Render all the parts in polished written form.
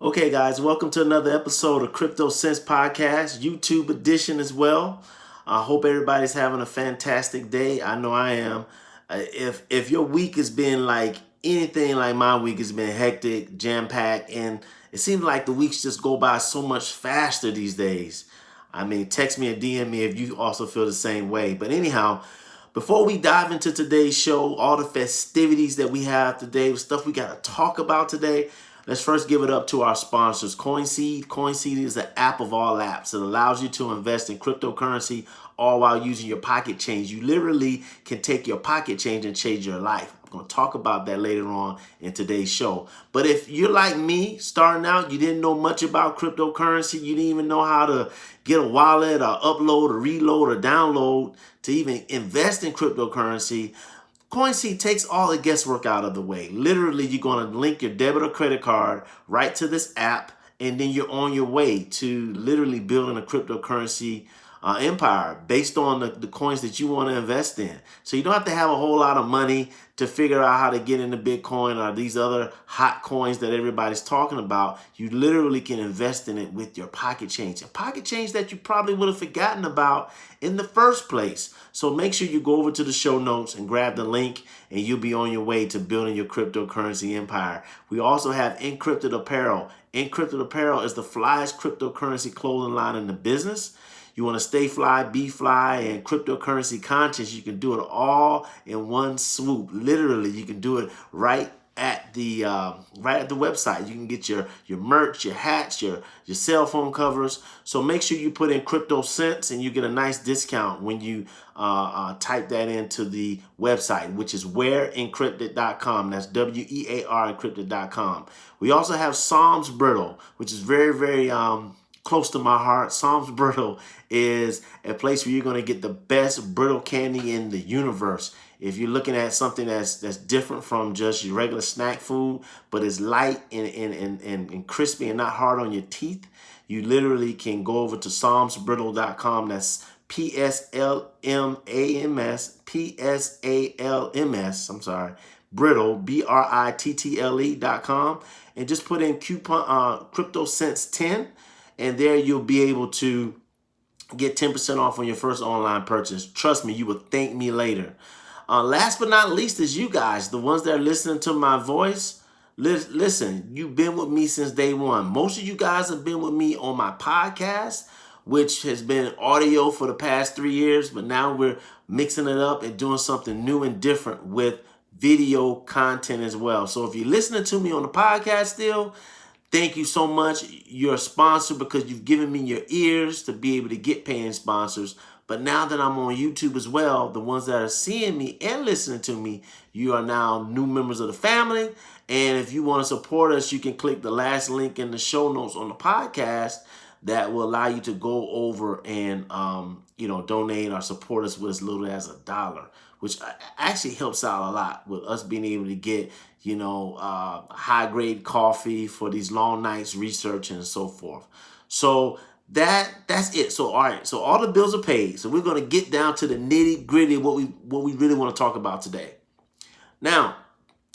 Okay, guys, welcome to another episode of Crypto Sense Podcast, YouTube edition as well. I hope everybody's having a fantastic day. I know I am. If your week has been like anything like my week has been hectic, jam-packed, and it seems like the weeks just go by so much faster these days. I mean, text me or DM me if you also feel the same way. But anyhow, before we dive into today's show, all the festivities that we have today, the stuff we got to talk about today, let's first give it up to our sponsors, CoinSeed. CoinSeed is the app of all apps. It allows you to invest in cryptocurrency all while using your pocket change. You literally can take your pocket change and change your life. I'm going to talk about that later on in today's show. But if you're like me, starting out, you didn't know much about cryptocurrency, you didn't even know how to get a wallet or upload or reload or download to even invest in cryptocurrency, CoinSeed takes all the guesswork out of the way. Literally, you're going to link your debit or credit card right to this app, and then you're on your way to literally building a cryptocurrency empire based on the coins that you want to invest in. So you don't have to have a whole lot of money to figure out how to get into Bitcoin or these other hot coins that everybody's talking about. You literally can invest in it with your pocket change, a pocket change that you probably would have forgotten about in the first place. So make sure you go over to the show notes and grab the link, and you'll be on your way to building your cryptocurrency empire. We also have Encrypted Apparel. Encrypted Apparel is the flyest cryptocurrency clothing line in the business. You want to stay fly, be fly, and cryptocurrency conscious, you can do it all in one swoop. Literally, you can do it right at the website. You can get your merch, your hats, your cell phone covers. So make sure you put in Crypto Sense, and you get a nice discount when you type that into the website, which is wearencrypted.com. That's WEAR encrypted.com. We also have Psalms Brittle, which is very close to my heart. Psalms Brittle is a place where you're going to get the best brittle candy in the universe. If you're looking at something that's different from just your regular snack food, but is light and crispy and not hard on your teeth, you literally can go over to psalmsbrittle.com. That's PSALMS, Brittle, BRITTLE.com, and just put in coupon CryptoSense10, and there you'll be able to get 10% off on your first online purchase. Trust me, you will thank me later. Last but not least is you guys, the ones that are listening to my voice. Listen, you've been with me since day one. Most of you guys have been with me on my podcast, which has been audio for the past 3 years, but now we're mixing it up and doing something new and different with video content as well. So if you're listening to me on the podcast still, thank you so much. You're a sponsor because you've given me your ears to be able to get paying sponsors. But now that I'm on YouTube as well, the ones that are seeing me and listening to me, you are now new members of the family. And if you want to support us, you can click the last link in the show notes on the podcast that will allow you to go over and donate or support us with as little as $1, which actually helps out a lot with us being able to get high grade coffee for these long nights researching and so forth. So that's it. So all right, so all the bills are paid. So we're going to get down to the nitty gritty, what we really want to talk about today. Now,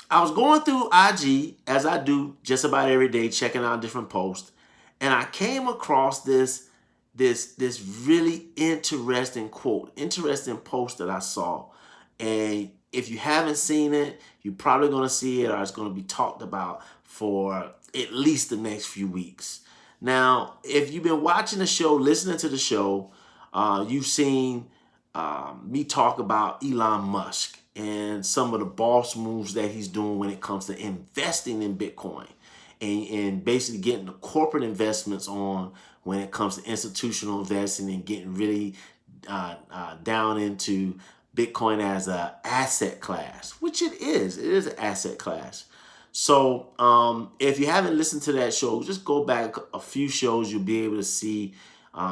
I was going through IG as I do just about every day, checking out different posts, and I came across this really interesting post that I saw. And if you haven't seen it, you're probably going to see it, or it's going to be talked about for at least the next few weeks. Now, if you've been watching the show, listening to the show, you've seen me talk about Elon Musk and some of the boss moves that he's doing when it comes to investing in Bitcoin and basically getting the corporate investments on when it comes to institutional investing and getting really down into Bitcoin as an asset class, which it is. It is an asset class. So if you haven't listened to that show, just go back a few shows. You'll be able to see,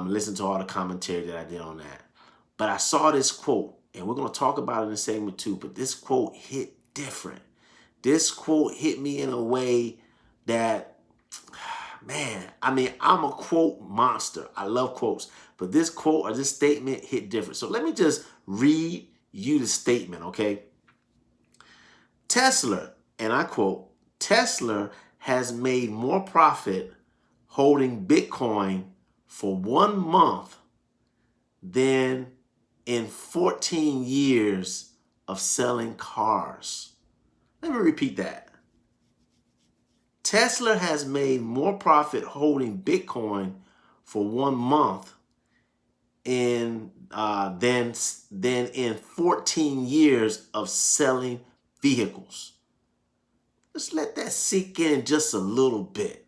listen to all the commentary that I did on that. But I saw this quote, and we're going to talk about it in segment 2, but this quote hit different. This quote hit me in a way that, man, I mean, I'm a quote monster. I love quotes, but this quote or this statement hit different. So let me just read you the statement, okay? Tesla, and I quote, Tesla has made more profit holding Bitcoin for 1 month than in 14 years of selling cars. Let me repeat that. Tesla has made more profit holding Bitcoin for 1 month than in 14 years of selling vehicles. Let's let that sink in just a little bit.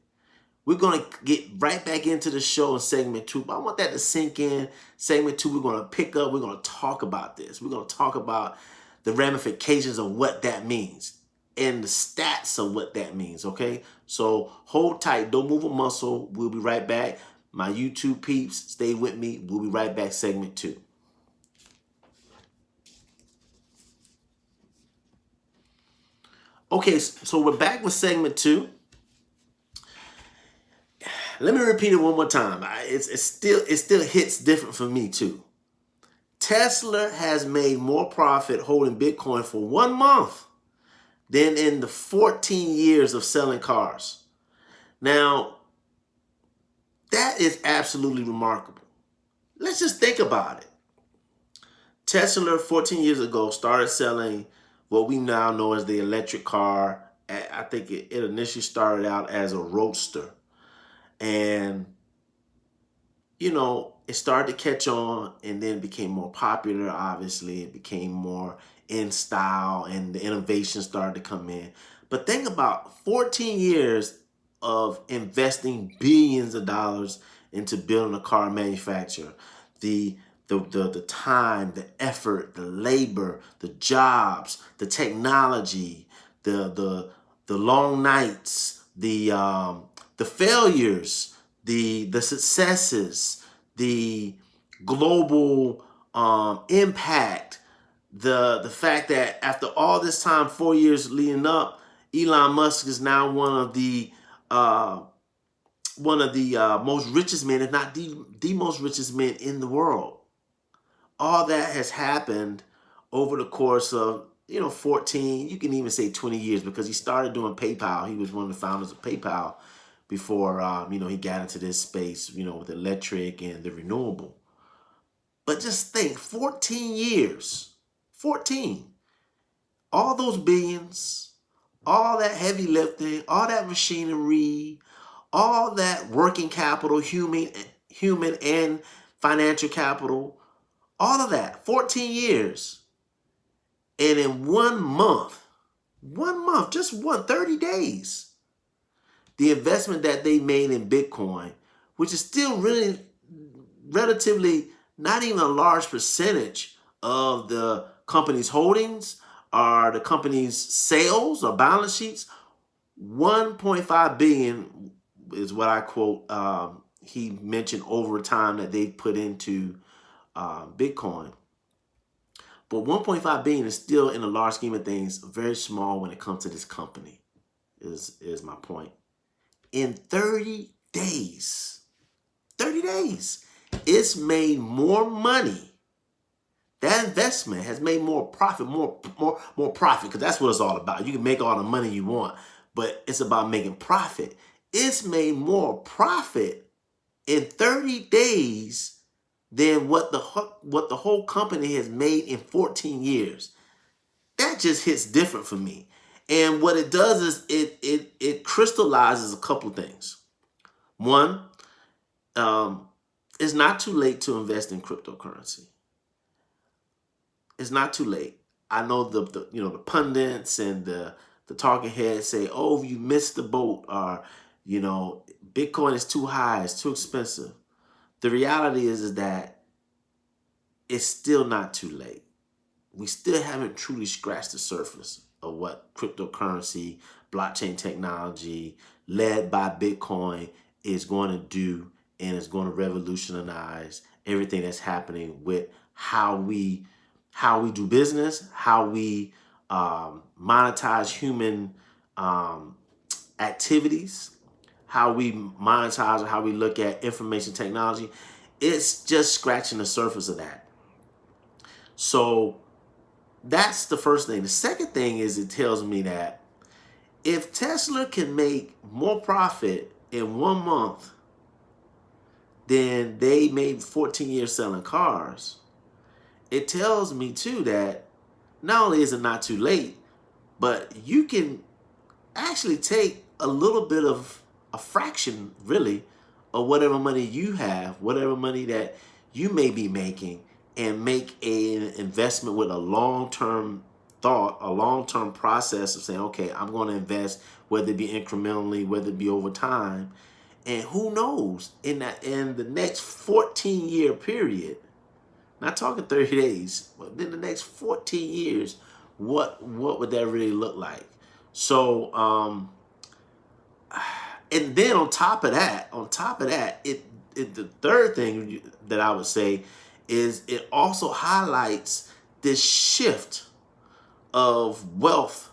We're going to get right back into the show in segment 2, but I want that to sink in. Segment 2, we're going to pick up. We're going to talk about this. We're going to talk about the ramifications of what that means and the stats of what that means, okay? So hold tight. Don't move a muscle. We'll be right back. My YouTube peeps, stay with me. We'll be right back, segment 2. Okay, so we're back with segment 2. Let me repeat it one more time. It still hits different for me too. Tesla has made more profit holding Bitcoin for 1 month than in the 14 years of selling cars. Now, that is absolutely remarkable. Let's just think about it. Tesla 14 years ago started selling what we now know as the electric car. I think it initially started out as a roadster. And, you know, it started to catch on and then became more popular, obviously. It became more in style and the innovation started to come in. But think about 14 years of investing billions of dollars into building a car manufacturer. The time, the effort, the labor, the jobs, the technology, the long nights, the failures, the successes, the global impact, the fact that after all this time, 4 years leading up, Elon Musk is now one of the most richest men, if not the most richest men in the world. All that has happened over the course of 14, you can even say 20 years, because he started doing PayPal. He was one of the founders of PayPal before he got into this space, with electric and the renewable. But just think, 14 years, 14, all those billions, all that heavy lifting, all that machinery, all that working capital, human and financial capital, all of that, 14 years. And in 1 month, just 30 days, the investment that they made in Bitcoin, which is still really relatively not even a large percentage of the company's holdings or the company's sales or balance sheets, 1.5 billion is what I quote. He mentioned over time that they put into Bitcoin. But 1.5 billion is still, in the large scheme of things, very small when it comes to this company, is my point. In 30 days, it's made more money. That investment has made more profit, more profit, because that's what it's all about. You can make all the money you want, but it's about making profit. It's made more profit in 30 days than what the whole company has made in 14 years. That just hits different for me. And what it does is it crystallizes a couple things. One, it's not too late to invest in cryptocurrency. It's not too late. I know the pundits and the talking heads say, "Oh, you missed the boat," or Bitcoin is too high, it's too expensive. The reality is that it's still not too late. We still haven't truly scratched the surface of what cryptocurrency, blockchain technology, led by Bitcoin, is going to do, and is going to revolutionize everything that's happening with how we do business, how we monetize human activities, how we monetize, or how we look at information technology. It's just scratching the surface of that. So that's the first thing. The second thing is, it tells me that If Tesla can make more profit in 1 month than they made 14 years selling cars, it tells me too that not only is it not too late, but you can actually take a little bit of a fraction, really, of whatever money you have, whatever money that you may be making, and make an investment with a long-term thought, a long-term process of saying, okay, I'm going to invest, whether it be incrementally, whether it be over time. And who knows, in the next 14-year period, not talking 30 days, but in the next 14 years, what would that really look like? So, and then on top of that, the third thing that I would say is it also highlights this shift of wealth,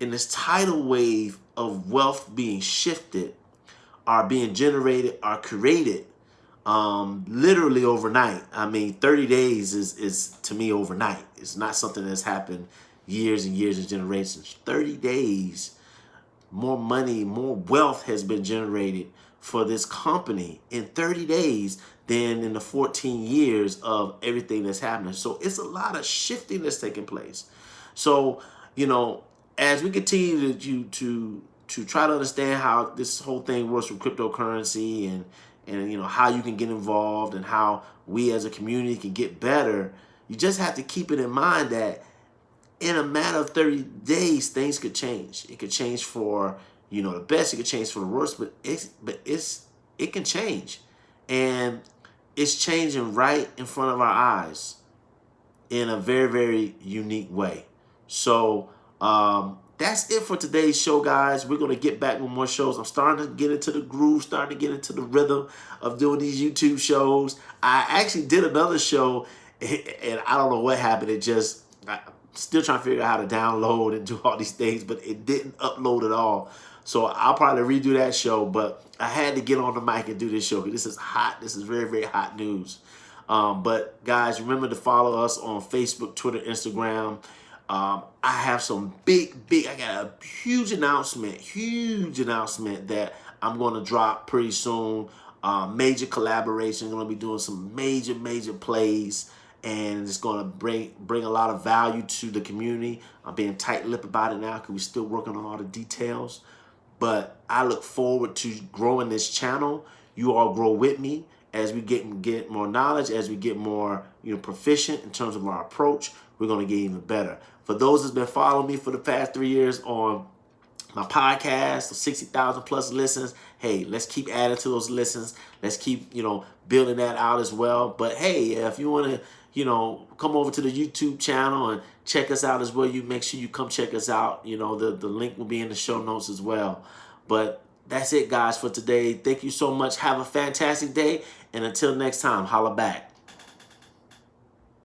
in this tidal wave of wealth being shifted, are being generated, are created literally overnight. I mean, 30 days is to me overnight. It's not something that's happened years and years and generations. 30 days, more money, more wealth has been generated for this company in 30 days than in the 14 years of everything that's happening. So it's a lot of shifting that's taking place. So, as we continue to try to understand how this whole thing works with cryptocurrency, and how you can get involved, and how we as a community can get better, you just have to keep it in mind that in a matter of 30 days, things could change. It could change for, the best. It could change for the worst, but it can change. And it's changing right in front of our eyes in a very, very unique way. So that's it for today's show, guys. We're going to get back with more shows. I'm starting to get into the groove, starting to get into the rhythm of doing these YouTube shows. I actually did another show, and I don't know what happened. I'm still trying to figure out how to download and do all these things, but it didn't upload at all. So I'll probably redo that show, but I had to get on the mic and do this show because this is hot. This is very, very hot news. But guys, remember to follow us on Facebook, Twitter, Instagram. I have some I got a huge announcement that I'm going to drop pretty soon. Major collaboration. I'm going to be doing some major plays, and it's going to bring a lot of value to the community. I'm being tight-lipped about it now because we're still working on all the details. But I look forward to growing this channel. You all grow with me as we get more knowledge, as we get more proficient in terms of our approach. We're going to get even better. For those that's been following me for the past 3 years on my podcast, 60,000 plus listens, hey, let's keep adding to those listens. Let's keep, building that out as well. But hey, if you want to, come over to the YouTube channel and check us out as well, you make sure you come check us out. The link will be in the show notes as well. But that's it, guys, for today. Thank you so much. Have a fantastic day. And until next time, holla back.